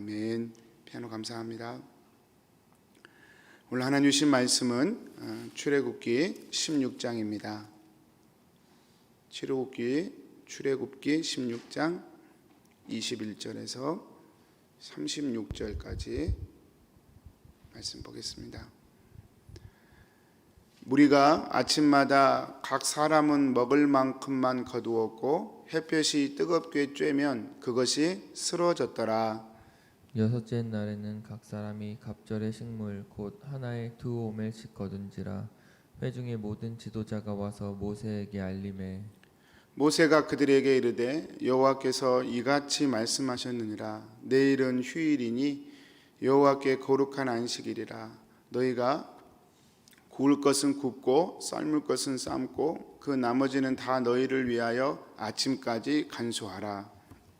아멘. 피아노 감사합니다. 오늘 하나님 주신 말씀은 출애굽기 16장입니다. 출애굽기 16장 21절에서 36절까지 말씀 보겠습니다. 무리가 아침마다 각 사람은 먹을 만큼만 거두었고 햇볕이 뜨겁게 쬐면 그것이 쓰러졌더라. 여섯째 날에는 각 사람이 갑절의 식물 곧 하나에 2오멜씩 거둔지라. 회중의 모든 지도자가 와서 모세에게 알림해 모세가 그들에게 이르되 여호와께서 이같이 말씀하셨느니라. 내일은 휴일이니 여호와께 거룩한 안식일이라. 너희가 구울 것은 굽고 삶을 것은 삶고 그 나머지는 다 너희를 위하여 아침까지 간수하라.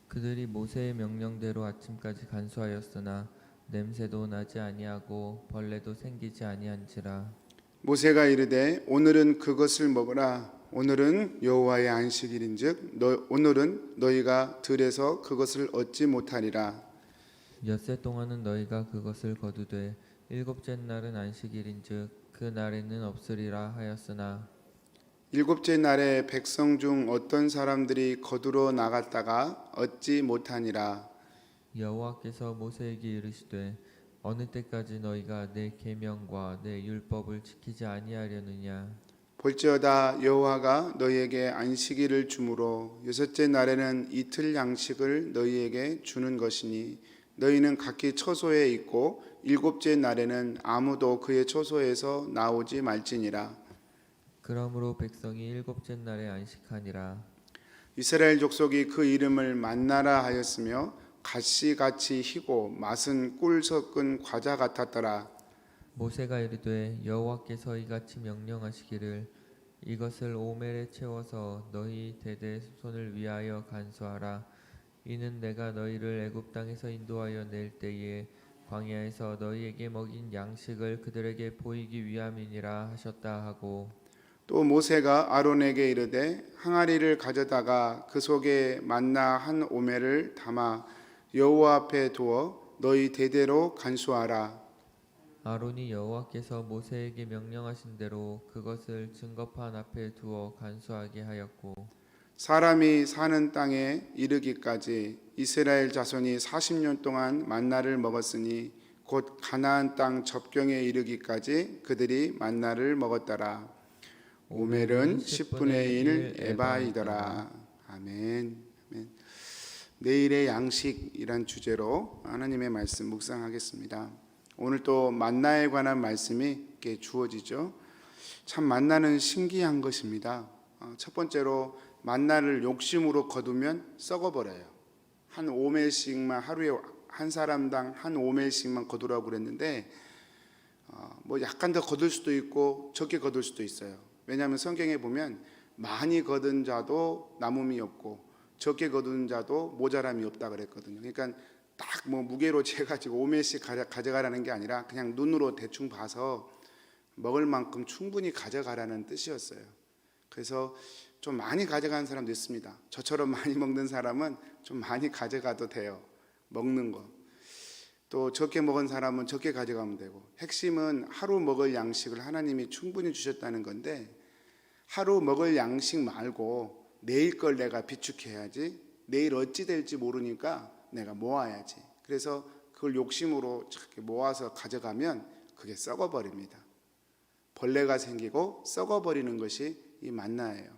그들이 모세의 명령대로 아침까지 간수하였으나 냄새도 나지 아니하고 벌레도 생기지 아니한지라. 모세가 이르되 오늘은 그것을 먹으라. 오늘은 여호와의 안식일인즉 오늘은 너희가 들에서 그것을 얻지 못하리라. 엿새 동안은 너희가 그것을 거두되 일곱째 날은 안식일인즉 그 날에는 없으리라 하였으나 일곱째 날에 백성 중 어떤 사람들이 거두러 나갔다가 얻지 못하니라. 여호와께서 모세에게 이르시되 어느 때까지 너희가 내 계명과 내 율법을 지키지 아니하려느냐. 볼지어다 여호와가 너희에게 안식일을 주므로 여섯째 날에는 이틀 양식을 너희에게 주는 것이니 너희는 각기 처소에 있고 일곱째 날에는 아무도 그의 처소에서 나오지 말지니라. 그러므로 백성이 일곱째 날에 안식하니라. 이스라엘 족속이 그 이름을 만나라 하였으며 가시같이 희고 맛은 꿀 섞은 과자 같았더라. 모세가 이르되 여호와께서 이같이 명령하시기를 이것을 오멜에 채워서 너희 대대 손을 위하여 간수하라. 이는 내가 너희를 애굽 땅에서 인도하여 낼 때에 광야에서 너희에게 먹인 양식을 그들에게 보이기 위함이니라 하셨다 하고 또 모세가 아론에게 이르되 항아리를 가져다가 그 속에 만나 한 오멜을 담아 여호와 앞에 두어 너희 대대로 간수하라. 아론이 여호와께서 모세에게 명령하신 대로 그것을 증거판 앞에 두어 간수하게 하였고 사람이 사는 땅에 이르기까지 이스라엘 자손이 40년 동안 만나를 먹었으니 곧 가나안 땅 접경에 이르기까지 그들이 만나를 먹었더라. 오멜은 10분의 1 에바이더라. 아멘. 아멘. 내일의 양식이란 주제로 하나님의 말씀 묵상하겠습니다. 오늘 또 만나에 관한 말씀이 이렇게 주어지죠. 참 만나는 신기한 것입니다. 첫 번째로 만나를 욕심으로 거두면 썩어버려요. 한 5멜씩만 하루에 한 사람당 한 5멜씩만 거두라고 그랬는데 뭐 약간 더 거둘 수도 있고 적게 거둘 수도 있어요. 왜냐하면 성경에 보면 많이 거둔 자도 남음이 없고 적게 거둔 자도 모자람이 없다 그랬거든요. 그러니까 딱 뭐 무게로 재가지고 5멜씩 가져가라는 게 아니라 그냥 눈으로 대충 봐서 먹을 만큼 충분히 가져가라는 뜻이었어요. 그래서 좀 많이 가져가는 사람도 있습니다. 저처럼 많이 먹는 사람은 좀 많이 가져가도 돼요. 먹는 거. 또 적게 먹은 사람은 적게 가져가면 되고, 핵심은 하루 먹을 양식을 하나님이 충분히 주셨다는 건데 하루 먹을 양식 말고 내일 걸 내가 비축해야지, 내일 어찌 될지 모르니까 내가 모아야지. 그래서 그걸 욕심으로 이렇게 모아서 가져가면 그게 썩어버립니다. 벌레가 생기고 썩어버리는 것이 이 만나예요.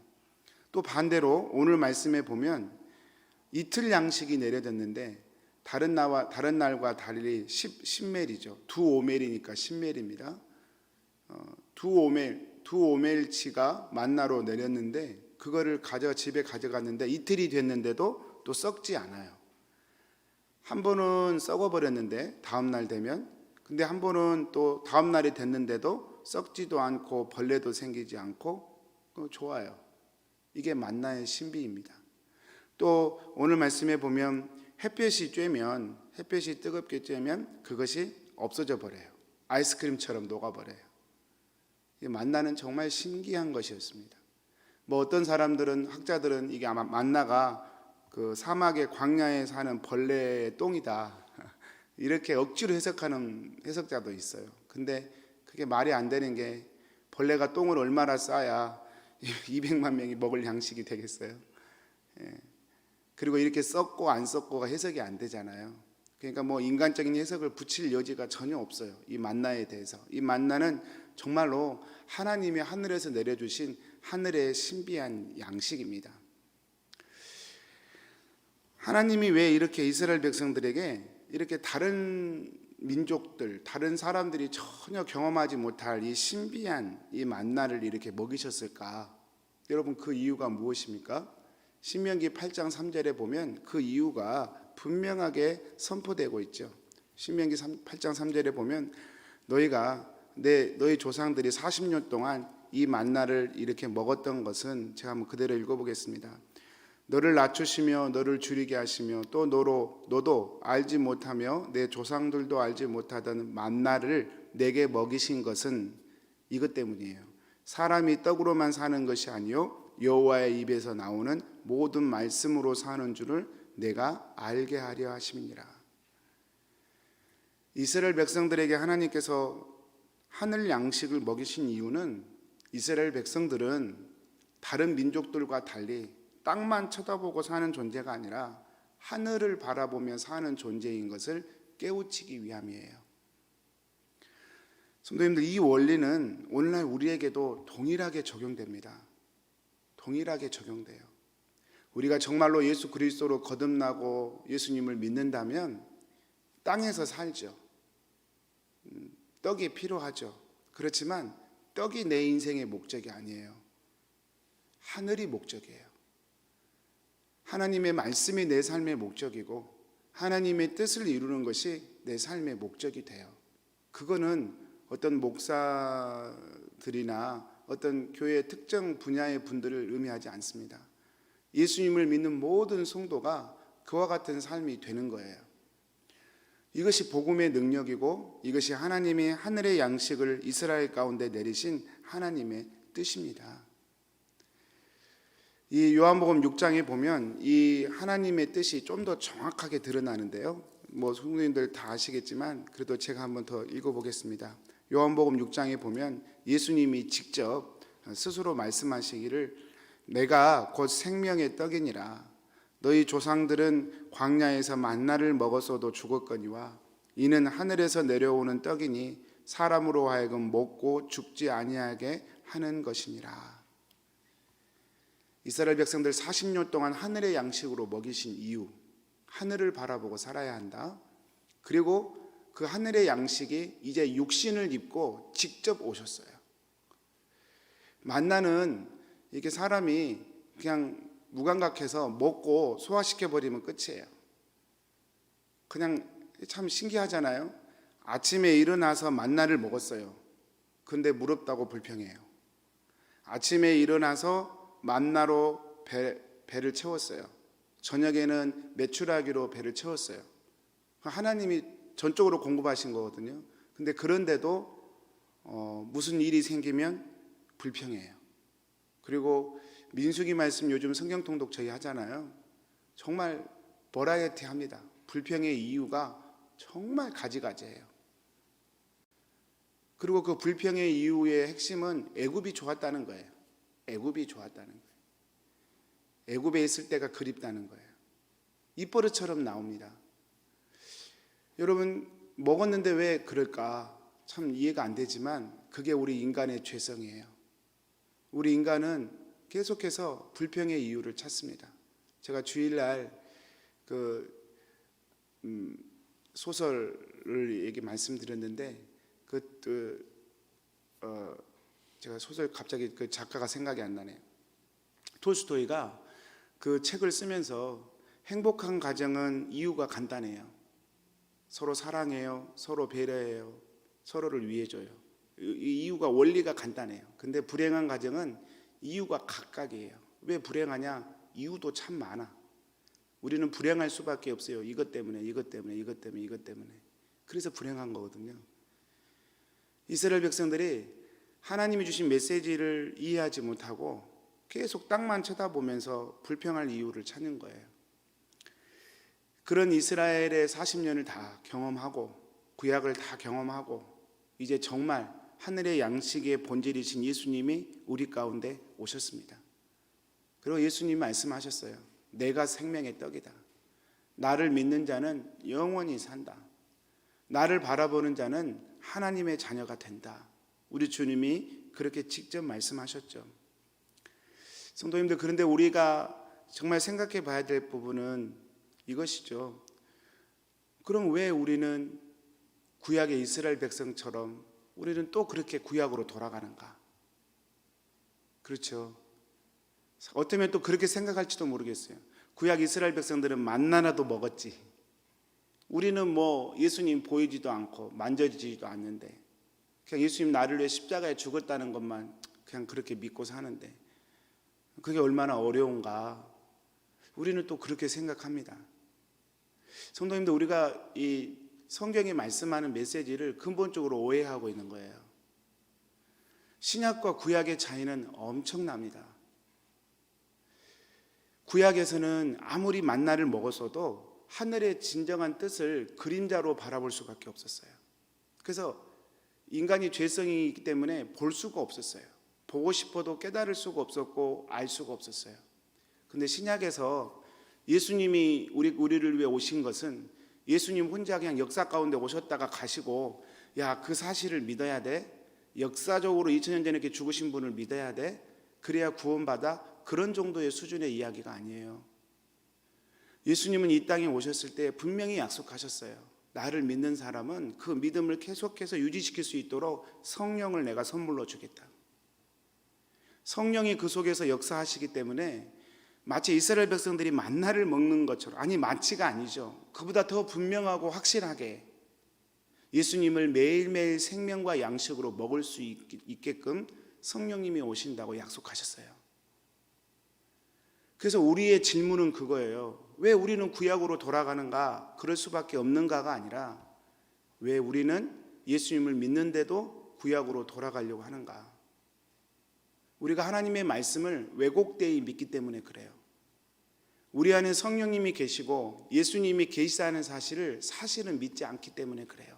또 반대로 오늘 말씀에 보면 이틀 양식이 내려졌는데 다른 날과 달리 10멜이죠. 2오멜이니까 10멜입니다. 2오멜치가 만나로 내렸는데 그거를 집에 가져갔는데 이틀이 됐는데도 또 썩지 않아요. 한 번은 썩어버렸는데 다음 날 되면, 근데 한 번은 또 다음 날이 됐는데도 썩지도 않고 벌레도 생기지 않고 좋아요. 이게 만나의 신비입니다. 또 오늘 말씀에 보면 햇볕이 뜨겁게 쬐면 그것이 없어져 버려요. 아이스크림처럼 녹아버려요. 만나는 정말 신기한 것이었습니다. 뭐 어떤 사람들은, 학자들은 이게 아마 만나가 그 사막의 광야에 사는 벌레의 똥이다, 이렇게 억지로 해석하는 해석자도 있어요. 근데 그게 말이 안 되는 게 벌레가 똥을 얼마나 싸야 200만 명이 먹을 양식이 되겠어요. 그리고 이렇게 썩고 안 썩고가 해석이 안 되잖아요. 그러니까 뭐 인간적인 해석을 붙일 여지가 전혀 없어요. 이 만나에 대해서. 이 만나는 정말로 하나님이 하늘에서 내려주신 하늘의 신비한 양식입니다. 하나님이 왜 이렇게 이스라엘 백성들에게 이렇게 다른 민족들, 다른 사람들이 전혀 경험하지 못할 이 신비한 이 만나를 이렇게 먹이셨을까? 여러분, 그 이유가 무엇입니까? 신명기 8장 3절에 보면 그 이유가 분명하게 선포되고 있죠. 신명기 8장 3절에 보면 너희 조상들이 40년 동안 이 만나를 이렇게 먹었던 것은, 제가 한번 그대로 읽어보겠습니다. 너를 낮추시며 너를 줄이게 하시며 또 너도 알지 못하며 내 조상들도 알지 못하던 만나를 내게 먹이신 것은 이것 때문이에요. 사람이 떡으로만 사는 것이 아니요 여호와의 입에서 나오는 모든 말씀으로 사는 줄을 내가 알게 하려 하심이니라. 이스라엘 백성들에게 하나님께서 하늘 양식을 먹이신 이유는 이스라엘 백성들은 다른 민족들과 달리 땅만 쳐다보고 사는 존재가 아니라 하늘을 바라보며 사는 존재인 것을 깨우치기 위함이에요. 성도님들, 이 원리는 오늘날 우리에게도 동일하게 적용됩니다. 동일하게 적용돼요. 우리가 정말로 예수 그리스도로 거듭나고 예수님을 믿는다면 땅에서 살죠. 떡이 필요하죠. 그렇지만 떡이 내 인생의 목적이 아니에요. 하늘이 목적이에요. 하나님의 말씀이 내 삶의 목적이고 하나님의 뜻을 이루는 것이 내 삶의 목적이 돼요. 그거는 어떤 목사들이나 어떤 교회의 특정 분야의 분들을 의미하지 않습니다. 예수님을 믿는 모든 성도가 그와 같은 삶이 되는 거예요. 이것이 복음의 능력이고 이것이 하나님이 하늘의 양식을 이스라엘 가운데 내리신 하나님의 뜻입니다. 이 요한복음 6장에 보면 이 하나님의 뜻이 좀 더 정확하게 드러나는데요. 뭐 성도님들 다 아시겠지만 그래도 제가 한번 더 읽어보겠습니다. 요한복음 6장에 보면 예수님이 직접 스스로 말씀하시기를 내가 곧 생명의 떡이니라. 너희 조상들은 광야에서 만나를 먹었어도 죽었거니와 이는 하늘에서 내려오는 떡이니 사람으로 하여금 먹고 죽지 아니하게 하는 것이니라. 이스라엘 백성들 40년 동안 하늘의 양식으로 먹이신 이유, 하늘을 바라보고 살아야 한다. 그리고 그 하늘의 양식이 이제 육신을 입고 직접 오셨어요. 만나는 이게 사람이 그냥 무감각해서 먹고 소화시켜버리면 끝이에요. 그냥 참 신기하잖아요. 아침에 일어나서 만나를 먹었어요. 근데 무겁다고 불평해요. 아침에 일어나서 만나로 배를 채웠어요. 저녁에는 메추라기로 배를 채웠어요. 하나님이 전적으로 공급하신 거거든요. 근데 그런데도 무슨 일이 생기면 불평해요. 그리고 민수기 말씀 요즘 성경 통독 저희 하잖아요. 정말 버라이어티합니다. 불평의 이유가 정말 가지가지예요. 그리고 그 불평의 이유의 핵심은 애굽이 좋았다는 거예요. 애굽이 좋았다는 거예요. 애굽에 있을 때가 그립다는 거예요. 입버릇처럼 나옵니다. 여러분, 먹었는데 왜 그럴까? 참 이해가 안 되지만 그게 우리 인간의 죄성이에요. 우리 인간은 계속해서 불평의 이유를 찾습니다. 제가 주일날 소설을 얘기 말씀드렸는데 제가 소설 갑자기 그 작가가 생각이 안 나네요. 톨스토이가 그 책을 쓰면서 행복한 가정은 이유가 간단해요. 서로 사랑해요. 서로 배려해요. 서로를 위해줘요. 이 이유가 원리가 간단해요. 근데 불행한 가정은 이유가 각각이에요. 왜 불행하냐? 이유도 참 많아. 우리는 불행할 수밖에 없어요. 이것 때문에, 이것 때문에, 이것 때문에, 이것 때문에. 그래서 불행한 거거든요. 이스라엘 백성들이 하나님이 주신 메시지를 이해하지 못하고 계속 땅만 쳐다보면서 불평할 이유를 찾는 거예요. 그런 이스라엘의 40년을 다 경험하고 구약을 다 경험하고 이제 정말 하늘의 양식의 본질이신 예수님이 우리 가운데 오셨습니다. 그리고 예수님이 말씀하셨어요. 내가 생명의 떡이다. 나를 믿는 자는 영원히 산다. 나를 바라보는 자는 하나님의 자녀가 된다. 우리 주님이 그렇게 직접 말씀하셨죠. 성도님들, 그런데 우리가 정말 생각해 봐야 될 부분은 이것이죠. 그럼 왜 우리는 구약의 이스라엘 백성처럼 우리는 또 그렇게 구약으로 돌아가는가? 그렇죠. 어쩌면 또 그렇게 생각할지도 모르겠어요. 구약 이스라엘 백성들은 만나나도 먹었지. 우리는 뭐 예수님 보이지도 않고 만져지지도 않는데 그냥 예수님 나를 위해 십자가에 죽었다는 것만 그냥 그렇게 믿고 사는데 그게 얼마나 어려운가. 우리는 또 그렇게 생각합니다. 성도님들, 우리가 이 성경이 말씀하는 메시지를 근본적으로 오해하고 있는 거예요. 신약과 구약의 차이는 엄청납니다. 구약에서는 아무리 만나를 먹었어도 하늘의 진정한 뜻을 그림자로 바라볼 수밖에 없었어요. 그래서 인간이 죄성이 있기 때문에 볼 수가 없었어요. 보고 싶어도 깨달을 수가 없었고 알 수가 없었어요. 근데 신약에서 예수님이 우리를 위해 오신 것은 예수님 혼자 그냥 역사 가운데 오셨다가 가시고 야, 그 사실을 믿어야 돼. 역사적으로 2000년 전에 이렇게 죽으신 분을 믿어야 돼. 그래야 구원받아. 그런 정도의 수준의 이야기가 아니에요. 예수님은 이 땅에 오셨을 때 분명히 약속하셨어요. 나를 믿는 사람은 그 믿음을 계속해서 유지시킬 수 있도록 성령을 내가 선물로 주겠다. 성령이 그 속에서 역사하시기 때문에 마치 이스라엘 백성들이 만나를 먹는 것처럼, 아니 마치가 아니죠. 그보다 더 분명하고 확실하게 예수님을 매일매일 생명과 양식으로 먹을 수 있게끔 성령님이 오신다고 약속하셨어요. 그래서 우리의 질문은 그거예요. 왜 우리는 구약으로 돌아가는가? 그럴 수밖에 없는가가 아니라 왜 우리는 예수님을 믿는데도 구약으로 돌아가려고 하는가? 우리가 하나님의 말씀을 왜곡되이 믿기 때문에 그래요. 우리 안에 성령님이 계시고 예수님이 계시다는 사실을 사실은 믿지 않기 때문에 그래요.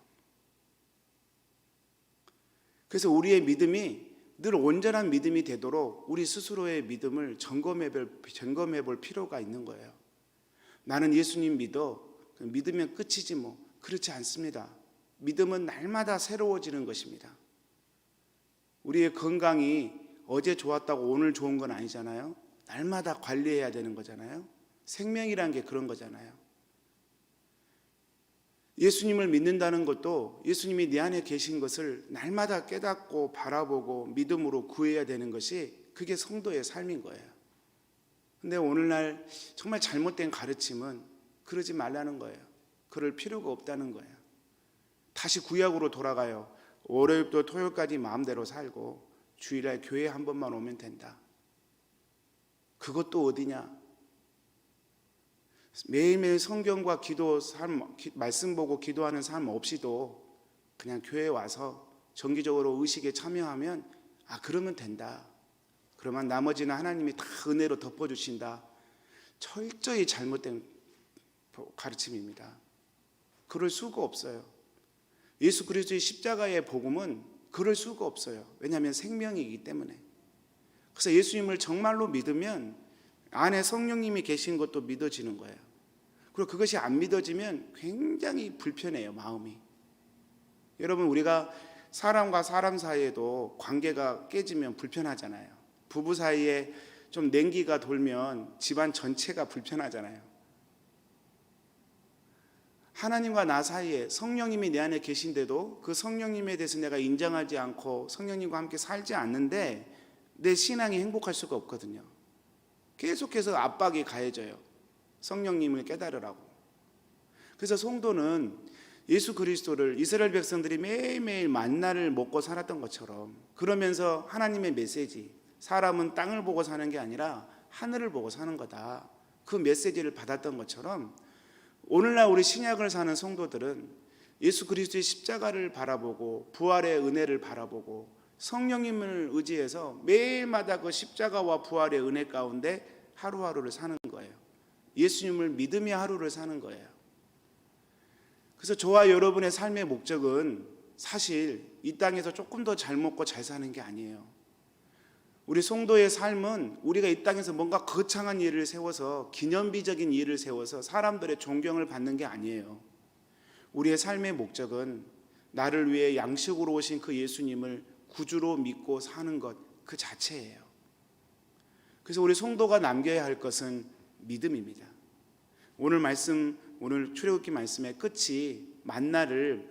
그래서 우리의 믿음이 늘 온전한 믿음이 되도록 우리 스스로의 믿음을 점검해 볼 필요가 있는 거예요. 나는 예수님 믿어. 믿으면 끝이지 뭐. 그렇지 않습니다. 믿음은 날마다 새로워지는 것입니다. 우리의 건강이 어제 좋았다고 오늘 좋은 건 아니잖아요. 날마다 관리해야 되는 거잖아요. 생명이란 게 그런 거잖아요. 예수님을 믿는다는 것도 예수님이 내 안에 계신 것을 날마다 깨닫고 바라보고 믿음으로 구해야 되는 것이 그게 성도의 삶인 거예요. 근데 오늘날 정말 잘못된 가르침은 그러지 말라는 거예요. 그럴 필요가 없다는 거예요. 다시 구약으로 돌아가요. 월요일부터 토요일까지 마음대로 살고 주일날 교회 한 번만 오면 된다. 그것도 어디냐? 매일매일 성경과 기도 삶, 말씀 보고 기도하는 삶 없이도 그냥 교회에 와서 정기적으로 의식에 참여하면 그러면 된다. 그러면 나머지는 하나님이 다 은혜로 덮어주신다. 철저히 잘못된 가르침입니다. 그럴 수가 없어요. 예수 그리스도의 십자가의 복음은 그럴 수가 없어요. 왜냐하면 생명이기 때문에. 그래서 예수님을 정말로 믿으면 안에 성령님이 계신 것도 믿어지는 거예요. 그리고 그것이 안 믿어지면 굉장히 불편해요, 마음이. 여러분, 우리가 사람과 사람 사이에도 관계가 깨지면 불편하잖아요. 부부 사이에 좀 냉기가 돌면 집안 전체가 불편하잖아요. 하나님과 나 사이에 성령님이 내 안에 계신데도 그 성령님에 대해서 내가 인정하지 않고 성령님과 함께 살지 않는데 내 신앙이 행복할 수가 없거든요. 계속해서 압박이 가해져요. 성령님을 깨달으라고. 그래서 성도는 예수 그리스도를 이스라엘 백성들이 매일매일 만나를 먹고 살았던 것처럼, 그러면서 하나님의 메시지, 사람은 땅을 보고 사는 게 아니라 하늘을 보고 사는 거다, 그 메시지를 받았던 것처럼 오늘날 우리 신약을 사는 성도들은 예수 그리스도의 십자가를 바라보고 부활의 은혜를 바라보고 성령님을 의지해서 매일마다 그 십자가와 부활의 은혜 가운데 하루하루를 사는 거예요. 예수님을 믿으며 하루를 사는 거예요. 그래서 저와 여러분의 삶의 목적은 사실 이 땅에서 조금 더 잘 먹고 잘 사는 게 아니에요. 우리 성도의 삶은 우리가 이 땅에서 뭔가 거창한 일을 세워서 기념비적인 일을 세워서 사람들의 존경을 받는 게 아니에요. 우리의 삶의 목적은 나를 위해 양식으로 오신 그 예수님을 구주로 믿고 사는 것 그 자체예요. 그래서 우리 성도가 남겨야 할 것은 믿음입니다. 오늘 출애굽기 말씀의 끝이 만나를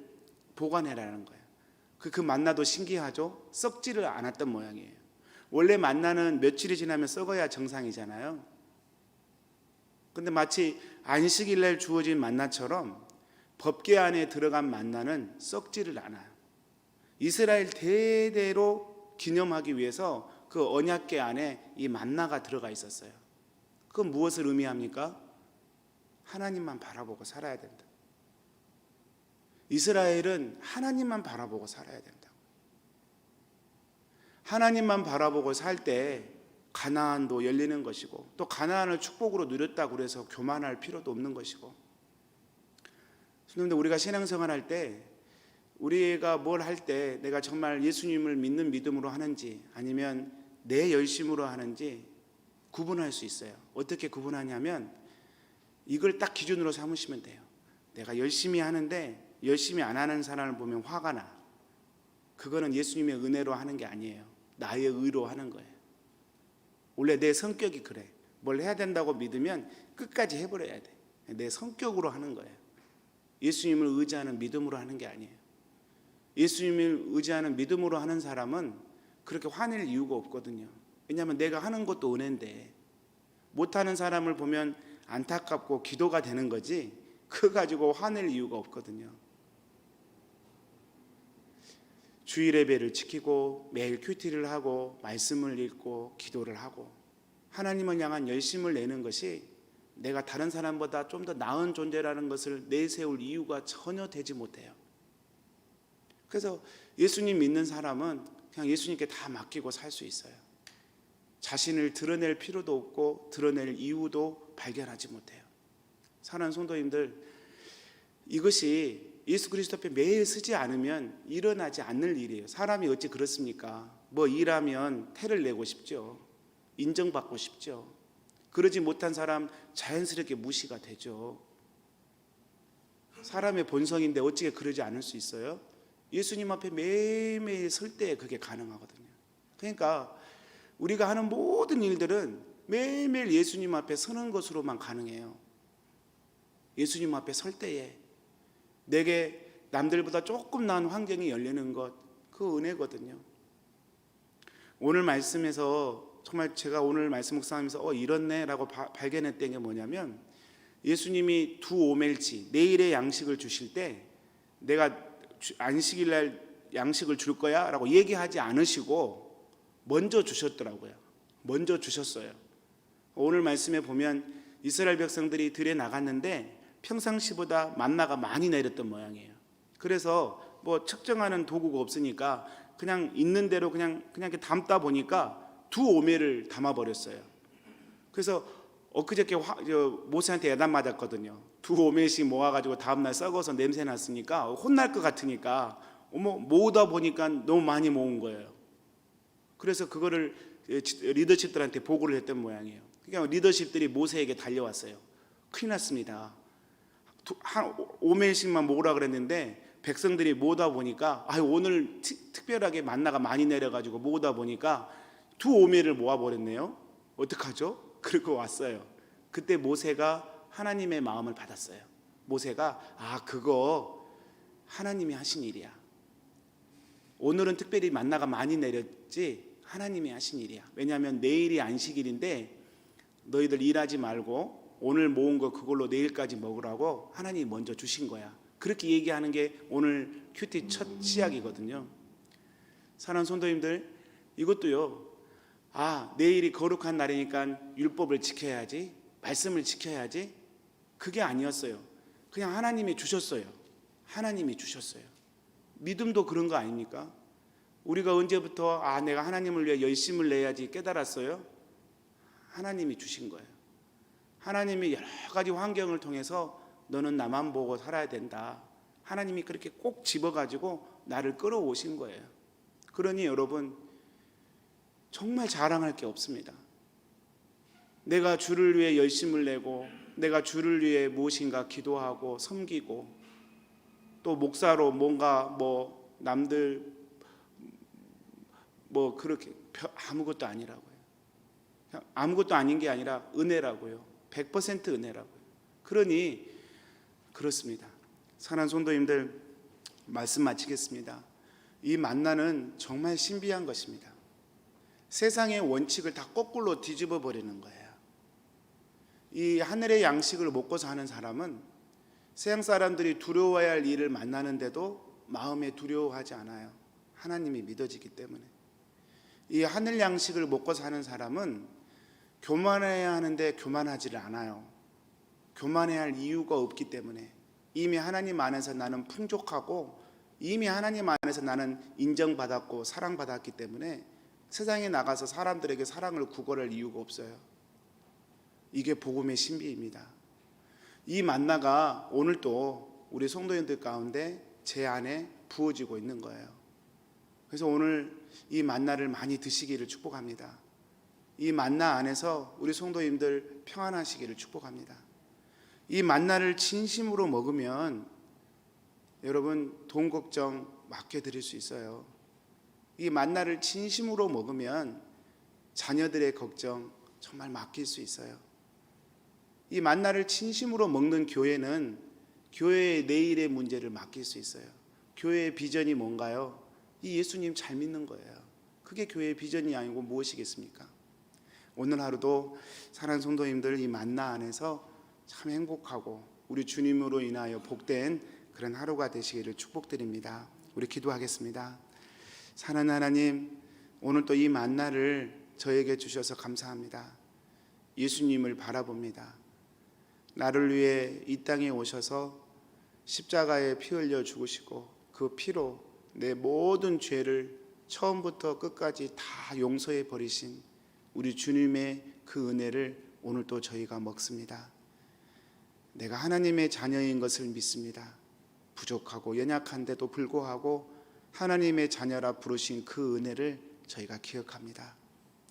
보관해라는 거예요. 그 만나도 신기하죠? 썩지를 않았던 모양이에요. 원래 만나는 며칠이 지나면 썩어야 정상이잖아요. 근데 마치 안식일 날 주어진 만나처럼 법궤 안에 들어간 만나는 썩지를 않아요. 이스라엘 대대로 기념하기 위해서 그 언약궤 안에 이 만나가 들어가 있었어요. 그건 무엇을 의미합니까? 하나님만 바라보고 살아야 된다. 이스라엘은 하나님만 바라보고 살아야 된다. 하나님만 바라보고 살 때 가나안도 열리는 것이고, 또 가나안을 축복으로 누렸다고 해서 교만할 필요도 없는 것이고. 그런데 우리가 신앙생활 할 때, 우리가 뭘 할 때 내가 정말 예수님을 믿는 믿음으로 하는지 아니면 내 열심으로 하는지 구분할 수 있어요. 어떻게 구분하냐면 이걸 딱 기준으로 삼으시면 돼요. 내가 열심히 하는데 열심히 안 하는 사람을 보면 화가 나. 그거는 예수님의 은혜로 하는 게 아니에요. 나의 의로 하는 거예요. 원래 내 성격이 그래. 뭘 해야 된다고 믿으면 끝까지 해버려야 돼. 내 성격으로 하는 거예요. 예수님을 의지하는 믿음으로 하는 게 아니에요. 예수님을 의지하는 믿음으로 하는 사람은 그렇게 화낼 이유가 없거든요. 왜냐하면 내가 하는 것도 은혜인데, 못하는 사람을 보면 안타깝고 기도가 되는 거지 그거 가지고 화낼 이유가 없거든요. 주일 예배를 지키고 매일 큐티를 하고 말씀을 읽고 기도를 하고 하나님을 향한 열심을 내는 것이 내가 다른 사람보다 좀 더 나은 존재라는 것을 내세울 이유가 전혀 되지 못해요. 그래서 예수님 믿는 사람은 그냥 예수님께 다 맡기고 살 수 있어요. 자신을 드러낼 필요도 없고 드러낼 이유도 발견하지 못해요. 사랑하는 성도님들, 이것이 예수 그리스도 앞에 매일 쓰지 않으면 일어나지 않는 일이에요. 사람이 어찌 그렇습니까? 뭐 일하면 태를 내고 싶죠. 인정받고 싶죠. 그러지 못한 사람 자연스럽게 무시가 되죠. 사람의 본성인데 어찌게 그러지 않을 수 있어요? 예수님 앞에 매일매일 설 때 그게 가능하거든요. 그러니까 우리가 하는 모든 일들은 매일매일 예수님 앞에 서는 것으로만 가능해요. 예수님 앞에 설 때에 내게 남들보다 조금 나은 환경이 열리는 것, 그 은혜거든요. 오늘 말씀에서 정말 제가 오늘 말씀 묵상하면서 이렇네 라고 발견했던 게 뭐냐면, 예수님이 두 오멜치 내일의 양식을 주실 때 내가 안식일 날 양식을 줄 거야 라고 얘기하지 않으시고 먼저 주셨더라고요. 먼저 주셨어요. 오늘 말씀에 보면 이스라엘 백성들이 들에 나갔는데 평상시보다 만나가 많이 내렸던 모양이에요. 그래서 뭐 측정하는 도구가 없으니까 그냥 있는 대로 그냥 이렇게 담다 보니까 두 오멜을 담아 버렸어요. 그래서 엊그저께 모세한테 야단 맞았거든요. 두 오멜씩 모아가지고 다음날 썩어서 냄새 났으니까 혼날 것 같으니까 모으다 보니까 너무 많이 모은 거예요. 그래서 그거를 리더십들한테 보고를 했던 모양이에요. 그러니까 리더십들이 모세에게 달려왔어요. 큰일 났습니다. 한 5멜씩만 모으라 그랬는데 백성들이 모으다 보니까 오늘 특별하게 만나가 많이 내려가지고 모으다 보니까 두 오멜을 모아버렸네요. 어떡하죠? 그러고 왔어요. 그때 모세가 하나님의 마음을 받았어요. 모세가 그거 하나님이 하신 일이야. 오늘은 특별히 만나가 많이 내렸지 하나님이 하신 일이야. 왜냐하면 내일이 안식일인데 너희들 일하지 말고 오늘 모은 거 그걸로 내일까지 먹으라고 하나님이 먼저 주신 거야. 그렇게 얘기하는 게 오늘 큐티 첫 시작이거든요. 사랑하는 성도님들, 이것도요, 내일이 거룩한 날이니까 율법을 지켜야지, 말씀을 지켜야지, 그게 아니었어요. 그냥 하나님이 주셨어요. 하나님이 주셨어요. 믿음도 그런 거 아닙니까? 우리가 언제부터 내가 하나님을 위해 열심을 내야지 깨달았어요? 하나님이 주신 거예요. 하나님이 여러 가지 환경을 통해서 너는 나만 보고 살아야 된다. 하나님이 그렇게 꼭 집어가지고 나를 끌어오신 거예요. 그러니 여러분 정말 자랑할 게 없습니다. 내가 주를 위해 열심을 내고 내가 주를 위해 무엇인가 기도하고 섬기고 또 목사로 뭔가 남들 그렇게 아무것도 아니라고요. 아무것도 아닌 게 아니라 은혜라고요. 100% 은혜라고요. 그러니 그렇습니다. 사랑하는 성도님들, 말씀 마치겠습니다. 이 만나는 정말 신비한 것입니다. 세상의 원칙을 다 거꾸로 뒤집어 버리는 거예요. 이 하늘의 양식을 먹고 사는 사람은 세상 사람들이 두려워해야 할 일을 만나는데도 마음에 두려워하지 않아요. 하나님이 믿어지기 때문에. 이 하늘 양식을 먹고 사는 사람은 교만해야 하는데 교만하지를 않아요. 교만해야 할 이유가 없기 때문에 이미 하나님 안에서 나는 풍족하고 이미 하나님 안에서 나는 인정받았고 사랑받았기 때문에 세상에 나가서 사람들에게 사랑을 구걸할 이유가 없어요. 이게 복음의 신비입니다. 이 만나가 오늘도 우리 성도님들 가운데 제 안에 부어지고 있는 거예요. 그래서 오늘 이 만나를 많이 드시기를 축복합니다. 이 만나 안에서 우리 성도님들 평안하시기를 축복합니다. 이 만나를 진심으로 먹으면 여러분 돈 걱정 맡겨드릴 수 있어요. 이 만나를 진심으로 먹으면 자녀들의 걱정 정말 맡길 수 있어요. 이 만나를 진심으로 먹는 교회는 교회의 내일의 문제를 맡길 수 있어요. 교회의 비전이 뭔가요? 이 예수님 잘 믿는 거예요. 그게 교회의 비전이 아니고 무엇이겠습니까? 오늘 하루도 사랑하는 성도님들 이 만나 안에서 참 행복하고 우리 주님으로 인하여 복된 그런 하루가 되시기를 축복드립니다. 우리 기도하겠습니다. 사랑하는 하나님, 오늘 또 이 만나를 저에게 주셔서 감사합니다. 예수님을 바라봅니다. 나를 위해 이 땅에 오셔서 십자가에 피 흘려 죽으시고 그 피로 내 모든 죄를 처음부터 끝까지 다 용서해 버리신 우리 주님의 그 은혜를 오늘 또 저희가 먹습니다. 내가 하나님의 자녀인 것을 믿습니다. 부족하고 연약한데도 불구하고 하나님의 자녀라 부르신 그 은혜를 저희가 기억합니다.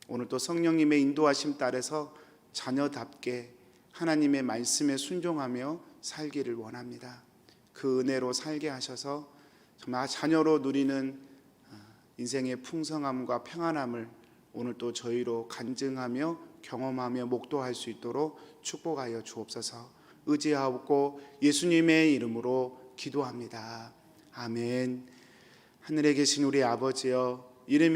오늘 또 성령님의 인도하심 따라서 자녀답게 하나님의 말씀에 순종하며 살기를 원합니다. 그 은혜로 살게 하셔서 정말 자녀로 누리는 인생의 풍성함과 평안함을 오늘 또 저희로 간증하며 경험하며 목도할 수 있도록 축복하여 주옵소서. 의지하옵고 예수님의 이름으로 기도합니다. 아멘. 하늘에 계신 우리 아버지여, 이름이